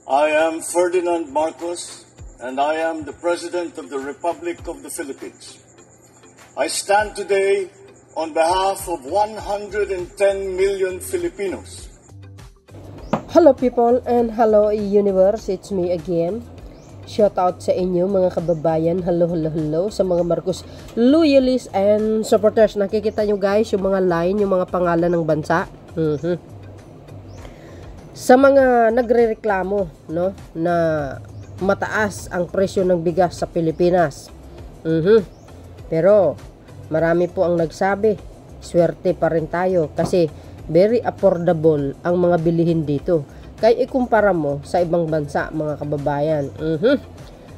I am Ferdinand Marcos, and I am the President of the Republic of the Philippines. I stand today on behalf of 110 million Filipinos. Hello people and hello universe, it's me again. Shout out sa inyo mga kababayan. Hello sa mga Marcos loyalists and supporters. Nakikita nyo guys yung mga line, yung mga pangalan ng bansa. Sa mga nagrereklamo, no, na mataas ang presyo ng bigas sa Pilipinas. Pero marami po ang nagsabi, swerte pa rin tayo kasi very affordable ang mga bilihin dito. Kaya ikumpara mo sa ibang bansa mga kababayan.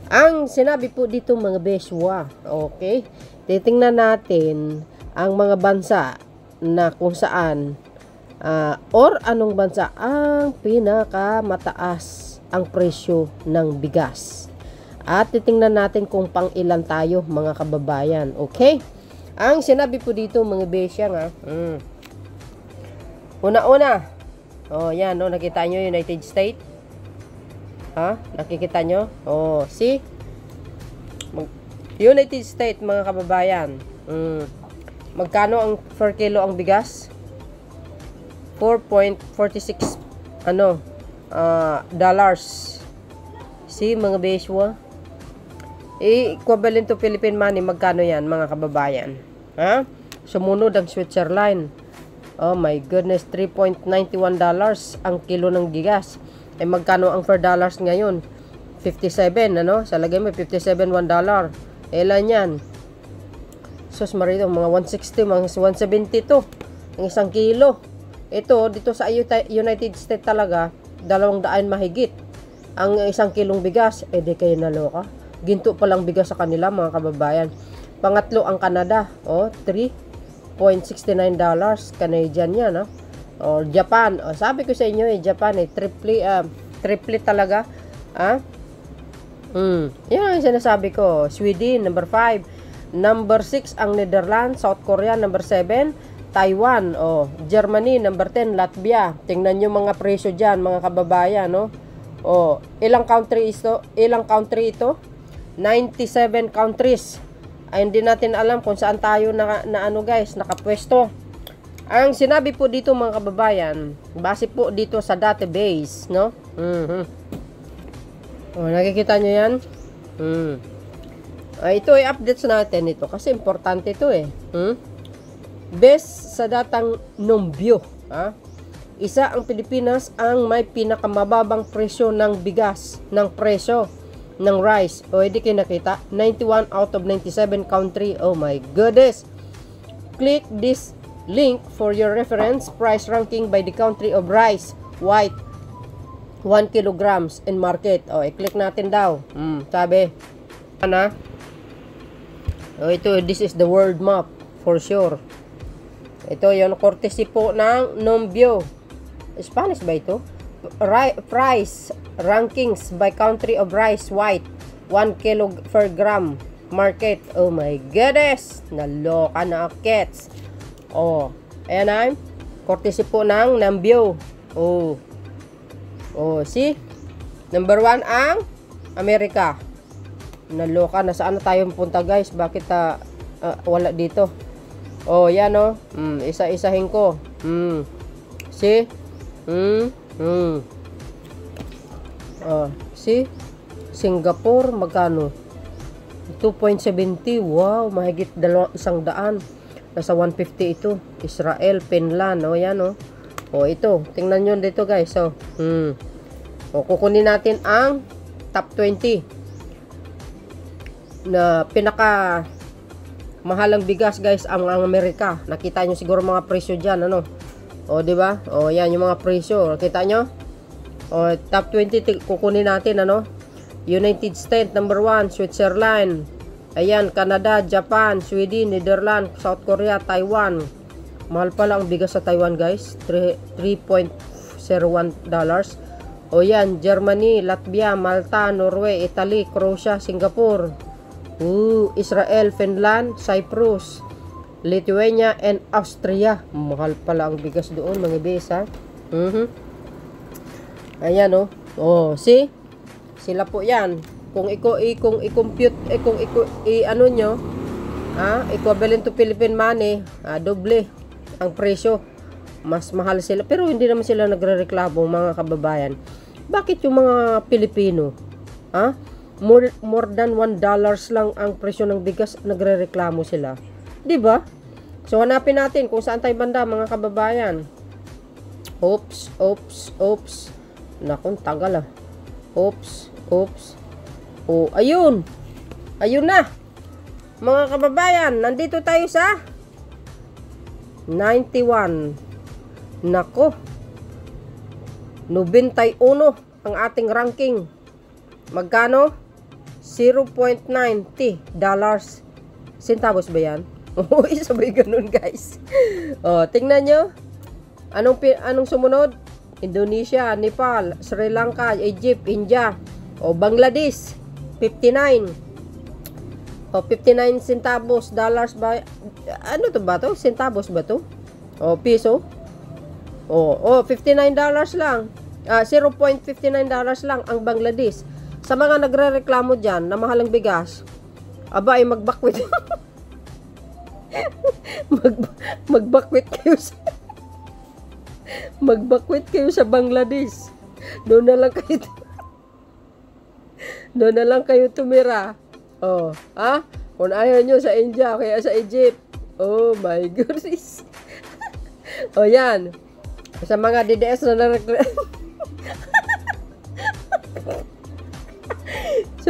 Ang sinabi po dito mga beswa, okay? Titingnan natin ang mga bansa na kung saan or anong bansa ang pinakamataas ang presyo ng bigas. At titingnan natin kung pang ilan tayo mga kababayan, okay? Ang sinabi po dito mga besya nga, una-una, oh, yan, no, nakita nyo United States? Ha? Nakikita nyo? Oh, see? United States, mga kababayan. Magkano ang per kilo ang bigas? 4.46 dollars. See, mga beswa? Equivalent to Philippine money, magkano yan, mga kababayan? Ha? Sumunod ang Switzerland. Oh my goodness, 3.91 dollars ang kilo ng bigas. Eh magkano ang per dollars ngayon? 57, ano? Sa lagay mo 57 $1. Ilan yan? Sus marito, mga 160, mga 172 ang isang kilo. Ito dito sa United States talaga 200 mahigit ang isang kilong bigas. Eh di kayo naloka. Ginto pa lang bigas sa kanila mga kababayan. Pangatlo ang Canada, oh 3.69 dollars Canadian yan, no? Or Japan, sabi ko sa inyo Japan triple talaga, yan ang sinasabi ko. Sweden number 5, number 6 ang Netherlands, South Korea number 7, Taiwan, Germany number 10, Latvia. Tingnan nyo mga presyo dyan mga kababayan, no? Ilang country ito? 97 countries. Ay hindi natin alam kung saan tayo na ano guys, nakapwesto. Ang sinabi po dito mga kababayan, base po dito sa database, no? Nakikita nyo yan? Ito ay updates natin ito kasi importante ito eh. Best sa datang Numbeo, isa ang Pilipinas ang may pinakamababang presyo ng bigas, ng presyo ng rice. Hindi kayo nakita, 91 out of 97 country. Oh my goodness. Click this link for your reference price ranking by the country of rice white 1 kilograms in market. I-click natin daw. Sabi ito, this is the world map for sure. Ito yung courtesy po ng Numbeo. Spanish ba ito? Price rankings by country of rice white 1 kilo per gram market. Oh my goodness, naloka na akets. Ayan ay courtesy po ng Numbeo. See, number 1 ang Amerika. Naloka na, saan na tayo punta guys? Bakit wala dito? Yan isa-isahin ko. See? See? Singapore, magkano? 2.70. Wow, mahigit 100. Nasa 150 ito. Israel, Finland. Yan ito. Tingnan nyo dito guys. Kukunin natin ang top 20 na pinaka mahalang bigas guys, ang Amerika. Nakita nyo siguro mga presyo dyan, diba? Yan yung mga presyo. Nakita nyo? Top 20 kukunin natin, United States number 1, Switzerland, ayan, Canada, Japan, Sweden, Netherlands, South Korea, Taiwan. Mahal pala ang bigas sa Taiwan guys, 3.01 dollars. Yan, Germany, Latvia, Malta, Norway, Italy, Croatia, Singapore, Israel, Finland, Cyprus, Lithuania, and Austria. Mahal pala ang bigas doon mga besa. Ayan Oh, see? Sila po 'yan. Kung i-compute ano nyo, equivalent to Philippine money, doble ang presyo. Mas mahal sila. Pero hindi naman sila nagrereklamo, mga kababayan. Bakit yung mga Pilipino, more than $1 lang ang presyo ng bigas, nagrereklamo sila? 'Di ba? So hanapin natin kung saan tayo banda, mga kababayan. Oops. Nakon, tagal Oops. Oh, ayun. Ayun na. Mga kababayan, nandito tayo sa 91. Nako. 91 ang ating ranking. Magkano? 0.90 dollars. Centavos ba yan? Oo, sabay ganun, guys. Oh, tingnan nyo. Anong sumunod? Indonesia, Nepal, Sri Lanka, Egypt, India, o Bangladesh, 59. O 59 centavos dollars ba? Ano to ba to? Centavos ba to? O piso? O 59 dollars lang. 0.59 dollars lang ang Bangladesh. Sa mga nagrereklamo diyan na mahal ang bigas, aba ay magbakwit. Magbakwit kayo sa magbakwit kayo sa Bangladesh. Doon na lang kayo tumira. Oh, kung ayaw nyo sa India, kaya sa Egypt. Oh my goodness. O yan. Sa mga DDS na sa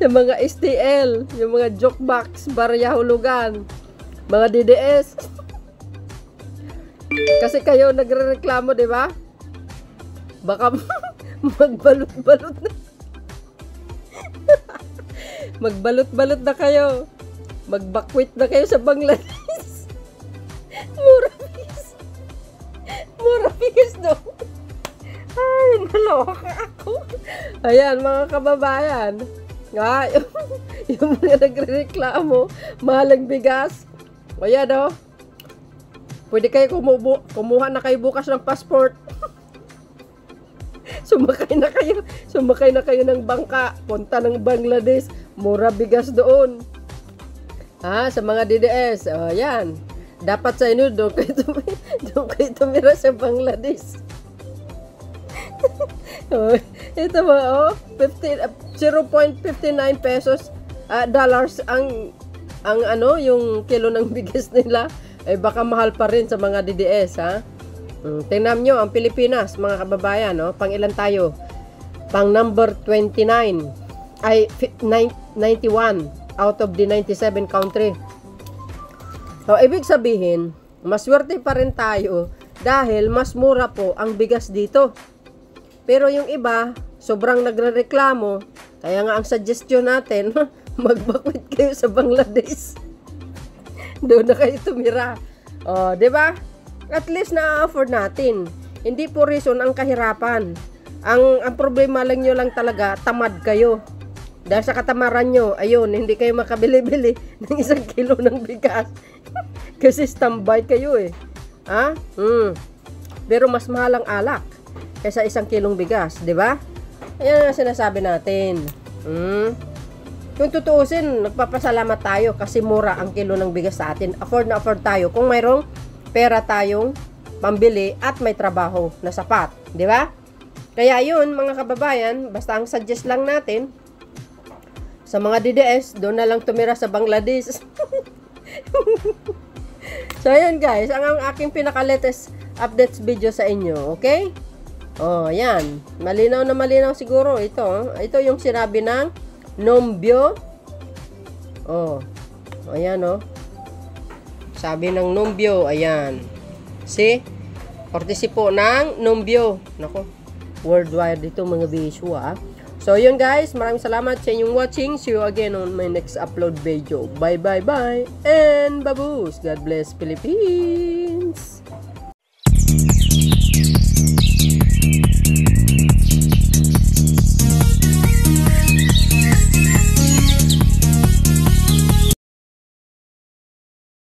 mga STL, yung mga jokebox, barya hulugan, mga DDS. Kasi kayo nagrereklamo, di ba? Baka magbalot-balot na. Magbalot-balot na kayo. Magbakwit na kayo sa Bangladesh. Mura bigas do. Ay, naloka ako. Ayan, mga kababayan. Yung mga nagrereklamo, mahalang bigas. Ayan, pwede kayo kumuha na kayo bukas ng passport. Sumakay na kayo ng bangka, punta ng Bangladesh, mura bigas doon. Sa mga DDS, yan. Dapat sa inyo, doon kayo tumira sa Bangladesh. Ito ba, 0.59 pesos, dollars ang yung kilo ng bigas nila. Baka mahal pa rin sa mga DDS, tingnan nyo, ang Pilipinas, mga kababayan, pang ilan tayo? Pang number 29, ay 91 out of the 97 country. So, ibig sabihin, maswerte pa rin tayo dahil mas mura po ang bigas dito. Pero yung iba, sobrang nagrereklamo, kaya nga ang suggestion natin, magbakwit kayo sa Bangladesh. Doon na kayo tumira. Di ba? At least na-afford natin. Hindi po reason ang kahirapan. Ang problema lang nyo lang talaga, tamad kayo. Dahil sa katamaran nyo, ayun, hindi kayo makabili-bili ng 1 kilo ng bigas. Kasi standby kayo Pero mas mahal ang alak kaysa 1 kilong bigas, di ba? Ayan ang sinasabi natin. Kung tutuusin, nagpapasalamat tayo kasi mura ang kilo ng bigas sa atin. Afford na afford tayo kung mayroong pera tayong pambili at may trabaho na sapat, di ba? Kaya yun, mga kababayan, basta ang suggest lang natin sa mga DDS, doon na lang tumira sa Bangladesh. So ayan guys, ang aking pinaka-latest updates video sa inyo, okay? Yan. Malinaw na malinaw siguro ito. Ito yung sinabi ng Nombyo. Ayan Sabi ng Nombyo, ayan. See? Partisipo ng Nombyo. Nako, worldwide dito mga bisyo So yun guys, maraming salamat sa inyong watching. See you again on my next upload video. Bye bye bye and babush. God bless Philippines.